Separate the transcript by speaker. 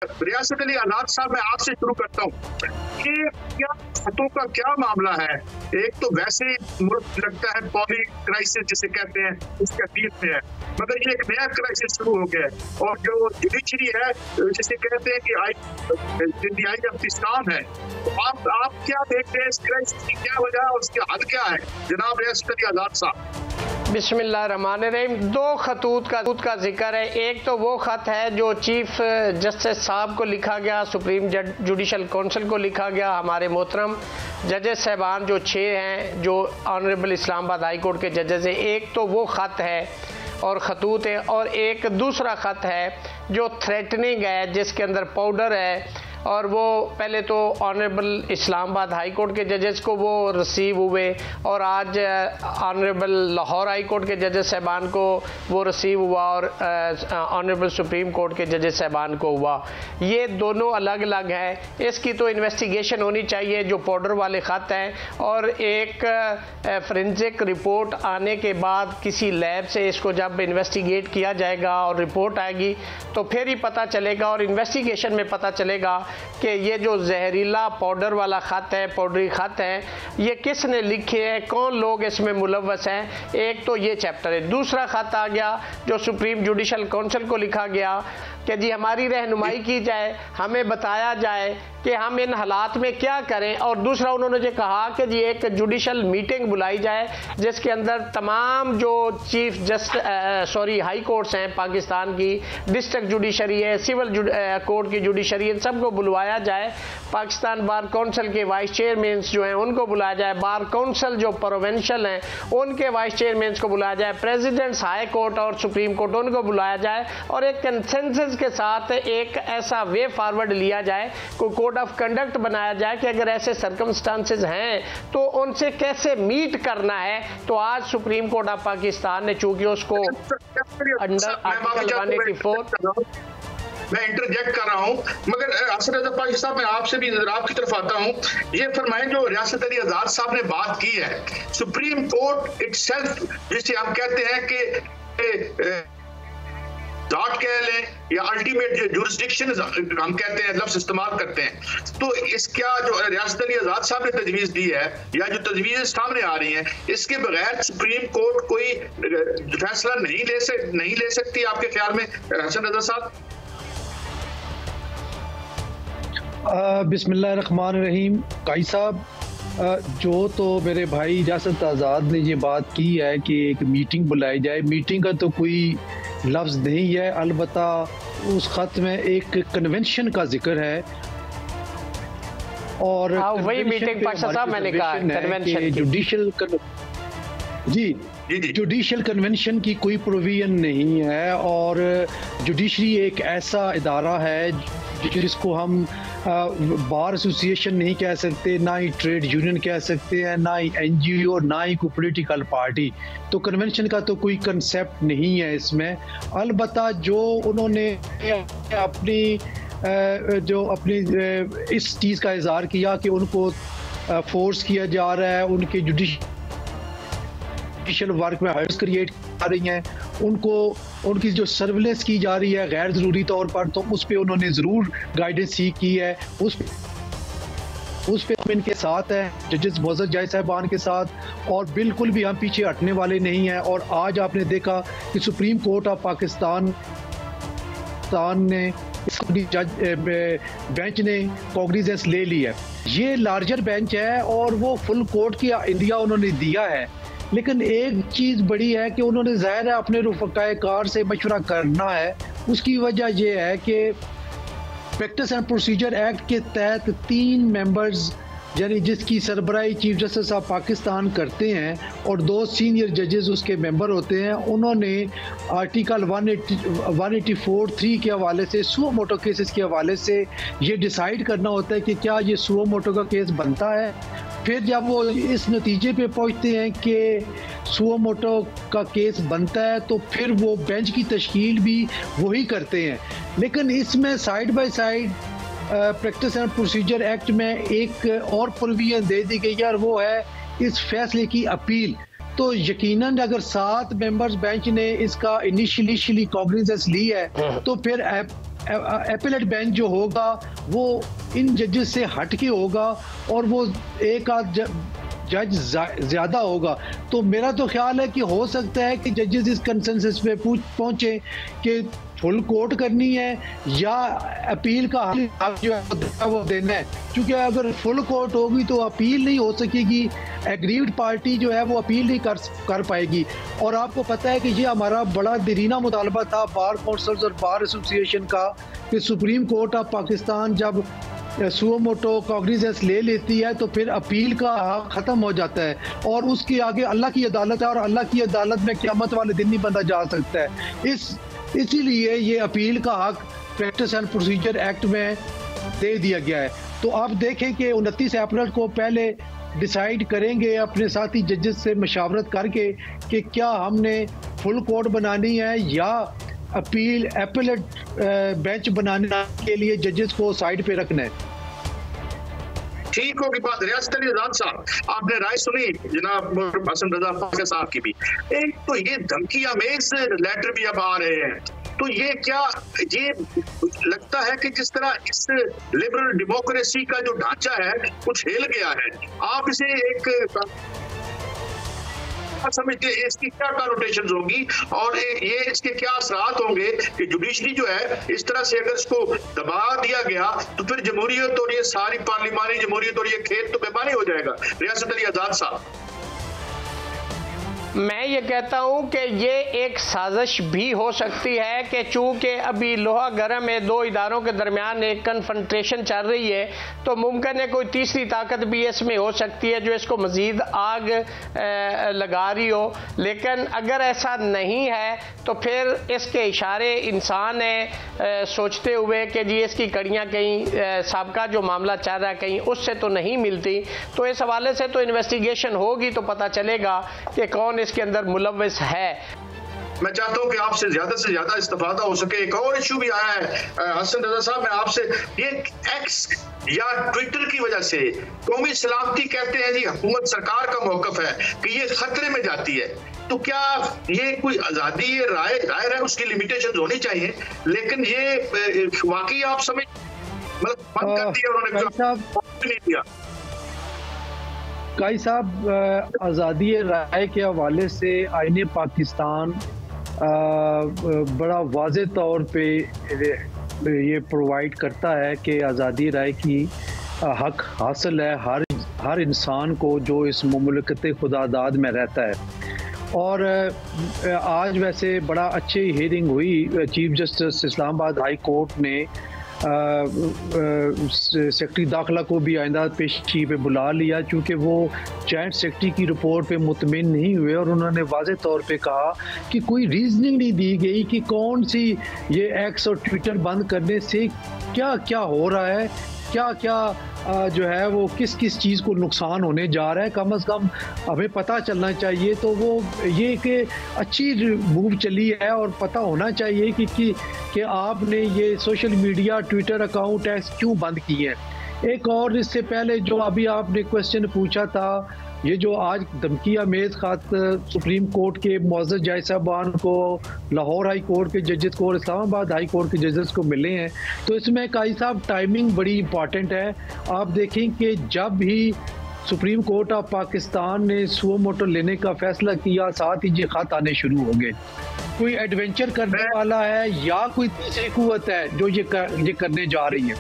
Speaker 1: रियासत अली आजाद साहब, मैं आपसे शुरू करता हूँ कि क्या खतों का क्या मामला है? एक तो वैसे ही मुल्क लगता है पॉली क्राइसिस जिसे कहते हैं उसके अतीत में है, मगर ये एक नया क्राइसिस शुरू हो गया है। और जो जुडिशरी है जिसे कहते हैं कि आई ऑफ इस्लाम है, तो आप क्या देखते हैं इस क्राइसिस की क्या वजह है और उसकी हद क्या है जनाब रियासत अली आजाद साहब?
Speaker 2: बिस्मिल्लाहिर्रहमानिर्रहीम। दो खतूत का जिक्र है। एक तो वो ख़त है जो चीफ जस्टिस साहब को लिखा गया, सुप्रीम जुडिशल काउंसिल को लिखा गया, हमारे मोहतरम जजेस साहबान जो 6 हैं जो ऑनरेबल इस्लामाबाद हाई कोर्ट के जजेस हैं। एक तो वो ख़त है और खतूत है, और एक दूसरा ख़त है जो थ्रेटनिंग है जिसके अंदर पाउडर है, और वो पहले तो ऑनरेबल इस्लामाबाद हाई कोर्ट के जजेस को वो रिसीव हुए और आज ऑनरेबल लाहौर हाई कोर्ट के जजेस साहबान को वो रिसीव हुआ और ऑनरेबल सुप्रीम कोर्ट के जजेस साहबान को हुआ। ये दोनों अलग अलग हैं। इसकी तो इन्वेस्टिगेशन होनी चाहिए जो पाउडर वाले ख़त हैं, और एक फोरेंसिक रिपोर्ट आने के बाद किसी लैब से इसको जब इन्वेस्टिगेट किया जाएगा और रिपोर्ट आएगी तो फिर ही पता चलेगा, और इन्वेस्टिगेशन में पता चलेगा कि ये जो जहरीला पाउडर वाला ख़त है, पाउडरी ख़त है, ये किसने लिखे हैं, कौन लोग इसमें मुलव्वस हैं। एक तो ये चैप्टर है। दूसरा ख़त आ गया जो सुप्रीम जुडिशल काउंसिल को लिखा गया कि जी हमारी रहनुमाई की जाए, हमें बताया जाए कि हम इन हालात में क्या करें। और दूसरा उन्होंने जो कहा कि जी एक जुडिशल मीटिंग बुलाई जाए जिसके अंदर तमाम जो चीफ हाई कोर्ट्स हैं पाकिस्तान की, डिस्ट्रिक्ट जुडिशरी है, सिविल कोर्ट की जुडिशरी है, सबको बुलवाया जाए। पाकिस्तान बार काउंसिल के वाइस चेयरमैन्स जो हैं उनको बुलाया जाए, बार काउंसिल जो प्रोविंशियल हैं उनके वाइस चेयरमैन्स को बुलाया जाए, प्रेसिडेंट्स हाई कोर्ट और सुप्रीम कोर्ट उनको बुलाया जाए, और एक कंसेंसस के साथ एक ऐसा वे फॉरवर्ड लिया जाए, कोई कोड ऑफ कंडक्ट बनाया जाए कि अगर ऐसे सर्कमस्टांसेस हैं तो उनसे कैसे मीट करना है। तो आज सुप्रीम कोर्ट ऑफ पाकिस्तान ने चूंकि उसको अंडर आर्टिकल 184
Speaker 1: मैं इंटरजेक्ट कर रहा हूं, मगर असद रजा पाशी साहब मैं आपसे भी आपकी तरफ आता हूं। ये फरमाएं जो रियासत अली आजाद साहब ने बात की है, सुप्रीम कोर्ट इटसेल्फ जिसे हम कहते हैं कि डॉट कह लें या अल्टीमेट जुरिस्डिक्शन हम कहते हैं, लफ्ज इस्तेमाल करते हैं, तो इसका जो रियासत अली आजाद साहब ने तजवीज़ दी है या जो तजवीज़ सामने आ रही हैं, इसके बगैर सुप्रीम कोर्ट कोई फैसला नहीं ले सकती आपके ख्याल में हसन रजा साहब?
Speaker 3: बिस्मिल्लाहिर्रहमानिर्रहीम। काई साहब, जो तो मेरे भाई रियासत आज़ाद ने ये बात की है कि एक मीटिंग बुलाई जाए, मीटिंग का तो कोई लफ्ज़ नहीं है, अलबत्ता उस ख़त में एक कन्वेंशन का जिक्र है, और
Speaker 2: वही मीटिंग पाशा साहब मैंने कहा कन्वेंशन
Speaker 3: जुडिशल जुडिशल कन्वेंशन की कोई प्रोविजन नहीं है। और जुडिशरी एक ऐसा इदारा है जिसको हम बार एसोसिएशन नहीं कह सकते, ना ही ट्रेड यूनियन कह सकते हैं, ना ही NGO, ना ही कोई पॉलिटिकल पार्टी। तो कन्वेंशन का तो कोई कंसेप्ट नहीं है इसमें। अलबत्ता जो उन्होंने अपनी इस चीज़ का इज़हार किया कि उनको फोर्स किया जा रहा है, उनके जुडिशल वर्क में हर्ट्स क्रिएट आ रही हैं, उनकी जो सर्विलेंस की जा रही है गैर ज़रूरी तौर पर, तो उस पर उन्होंने ज़रूर गाइडेंस सीख की है। उस पे हम इनके साथ हैं, जजेस मोअज़्ज़ज़ जाय साहबान के साथ, और बिल्कुल भी हम पीछे हटने वाले नहीं हैं। और आज आपने देखा कि सुप्रीम कोर्ट ऑफ पाकिस्तान ने बेंच ने कॉग्निजेंस ले ली है। ये लार्जर बेंच है और वो फुल कोर्ट की इंडिया उन्होंने दिया है, लेकिन एक चीज़ बड़ी है कि उन्होंने ज़ाहिर है अपने रुफ़क़ाए कार से मशवरा करना है। उसकी वजह यह है कि प्रैक्टिस एंड प्रोसीजर एक्ट के तहत 3 मेंबर्स यानी जिसकी सरबराही चीफ जस्टिस ऑफ पाकिस्तान करते हैं और 2 सीनियर जजेस उसके मेंबर होते हैं, उन्होंने आर्टिकल 184(3) के हवाले से सुओ मोटो केसेस के हवाले से ये डिसाइड करना होता है कि क्या ये सुओ मोटो का केस बनता है। फिर जब वो इस नतीजे पे पहुंचते हैं कि सुओ मोटो का केस बनता है तो फिर वो बेंच की तश्कील भी वही करते हैं। लेकिन इसमें side by side practice and procedure act में एक और प्रोविजन दे दी गई है और वो है इस फैसले की अपील। तो यकीनन अगर 7 मेंबर्स बेंच ने इसका इनिशियली कॉग्निजेंस ली है तो फिर एपेलेट बेंच जो होगा वो इन जजेस से हट के होगा और वो एक आध जज ज्यादा होगा। तो मेरा तो ख्याल है कि हो सकता है कि जजेस इस कंसेंसस पे पहुंचे कि फुल कोर्ट करनी है या अपील का हक जो है वो देना है, क्योंकि अगर फुल कोर्ट होगी तो अपील नहीं हो सकेगी, एग्रीव्ड पार्टी जो है वो अपील नहीं कर पाएगी। और आपको पता है कि ये हमारा बड़ा देरीना मुतालबा था बार काउंसिल्स और बार एसोसिएशन का कि सुप्रीम कोर्ट ऑफ पाकिस्तान जब सुओ मोटो कॉग्निजेंस ले लेती है तो फिर अपील का हक ख़त्म हो जाता है और उसके आगे अल्लाह की अदालत है और अल्लाह की अदालत में क़यामत वाले दिन नहीं बंदा जा सकता है। इसीलिए ये अपील का हक प्रैक्टिस एंड प्रोसीजर एक्ट में दे दिया गया है। तो आप देखें कि 29 अप्रैल को पहले डिसाइड करेंगे अपने साथी जजेस से मशावरत करके कि क्या हमने फुल कोर्ट बनानी है या एपेलेट बेंच बनाने के लिए जजेस को साइड पे रखना है।
Speaker 1: ठीक होगी बात। रियासत अली आजाद साहब, आपने राय सुनी जनाब हसन रजा फाके साहब की भी। एक तो ये धमकी आमेज लेटर भी अब आ रहे हैं, तो ये क्या ये लगता है कि जिस तरह इस लिबरल डेमोक्रेसी का जो ढांचा है कुछ हिल गया है, आप इसे एक समझते हैं इसकी क्या कनोटेशंस होंगी और ये इसके क्या असरात होंगे कि जुडिशरी जो है इस तरह से अगर इसको दबा दिया गया तो फिर जमहूरियत और ये सारी पार्लिमानी जमहूरियत और ये खेल तो बेमानी हो जाएगा। रियासत अली आजाद साहब,
Speaker 2: मैं ये कहता हूं कि ये एक साजिश भी हो सकती है कि चूंकि अभी लोहा गर्म में दो इदारों के दरमियान एक कन्फ्रंटेशन चल रही है तो मुमकिन है कोई तीसरी ताकत भी इसमें हो सकती है जो इसको मजीद आग लगा रही हो। लेकिन अगर ऐसा नहीं है तो फिर इसके इशारे इंसान है सोचते हुए कि जी इसकी कड़ियाँ कहीं साबका जो मामला चल रहा है कहीं उससे तो नहीं मिलती। तो इस हवाले से तो इन्वेस्टिगेशन होगी तो पता चलेगा कि कौन इसके अंदर मुलव्विस है।
Speaker 1: मैं चाहता हूं कि आपसे ज्यादा इस्तेफादा हो सके। एक और इशू भी आया है हसन रजा साहब, मैं आपसे ये एक्स या ट्विटर की वजह से कौमी सलामती कहते हैं जी हुकूमत सरकार का मौकफ है कि ये खतरे में जाती है, तो क्या ये कोई आजादी ये राय है उसकी लिमिटेशन होनी चाहिए, लेकिन ये वाकई आप समझ मतलब बंद कर दिया उन्होंने नहीं दिया।
Speaker 3: काई साहब, आज़ादी राय के हवाले से आईने पाकिस्तान बड़ा वाज़े तौर पे ये प्रोवाइड करता है कि आज़ादी राय की हक हासिल है हर इंसान को जो इस मुमलकत खुदादाद में रहता है। और आज वैसे बड़ा अच्छी हियरिंग हुई, chief justice Islamabad high court ने सेक्रेटरी दाखिला को भी आइंदा पेशी पे बुला लिया क्योंकि वो जॉइंट सेक्रेटरी की रिपोर्ट पे मुतमिन नहीं हुए और उन्होंने वाज़े तौर पे कहा कि कोई रीजनिंग नहीं दी गई कि कौन सी ये एक्स और ट्विटर बंद करने से क्या क्या हो रहा है, क्या क्या जो है वो किस किस चीज़ को नुकसान होने जा रहा है, कम से कम हमें पता चलना चाहिए। तो वो ये कि अच्छी मूव चली है और पता होना चाहिए कि आपने ये social media Twitter account x क्यों बंद किए हैं। एक और इससे पहले जो अभी आपने क्वेश्चन पूछा था, ये जो आज धमकी आमेज खात सुप्रीम कोर्ट के मुअज़्ज़ज़ जज साहबान को, लाहौर हाई कोर्ट के जजेस को और इस्लामाबाद हाई कोर्ट के जजेस को मिले हैं, तो इसमें काई साहब टाइमिंग बड़ी इंपॉर्टेंट है। आप देखें कि जब भी सुप्रीम कोर्ट ऑफ पाकिस्तान ने सुओ मोटो लेने का फैसला किया, साथ ही ये खत आने शुरू हो गए। कोई एडवेंचर करने वाला है या कोई तीसरी कुव्वत है जो ये करने जा रही है।